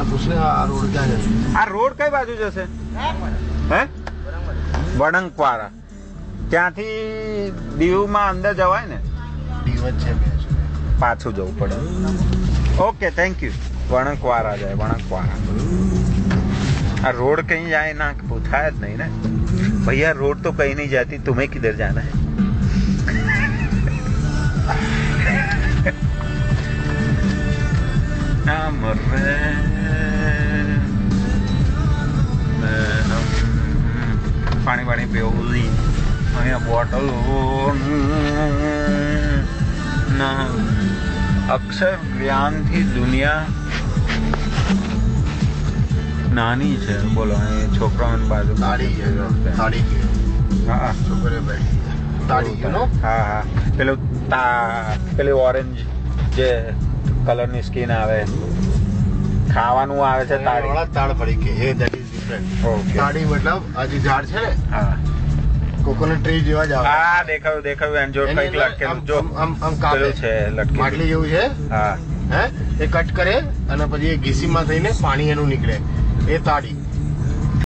ના પૂછને આ રોડ ક્યાં જશે? આ રોડ કઈ બાજુ જશે? હે વળંગવાળા ત્યાંથી દીવમાં અંદર જવાય ને? દીવ જ છે પાછું જવું પડે. Okay thank you. વણકવારા જાય વણકવારા. આ રોડ कहीं जाए ना पूछा है नहीं ना भैया रोड तो कहीं नहीं जाती तुम्हें किधर जाना है પાણી પાણી પીવું અહીંયા બોટલ ના અક્ષર જ્ઞાનથી દુનિયા નાની છે. બોલો અહીં છોકરાઓની બાજુ તાળી છે હા છોકરે બેઠી તાળી છે નો હા હા પેલી ઓરેન્જ જે કલરની સ્કીન આવે ખાવાનું આવે છે તાળી તાળ પડી કે હે ધેટ ઇઝ ડિફરન્ટ. ઓકે તાળી મતલબ આ જે ઝાડ છે ને હા કોકોનટ ટ્રી જેવા જ આવે. હા દેખાયું એન્જોય કંઈક લટકેલું જો આમ કાપે છે લટકેલું માટલી જેવું છે હા હે એ કટ કરે અને પછી એ ઘીસીમાં થઈને પાણી એનું નીકળે એ તાળી.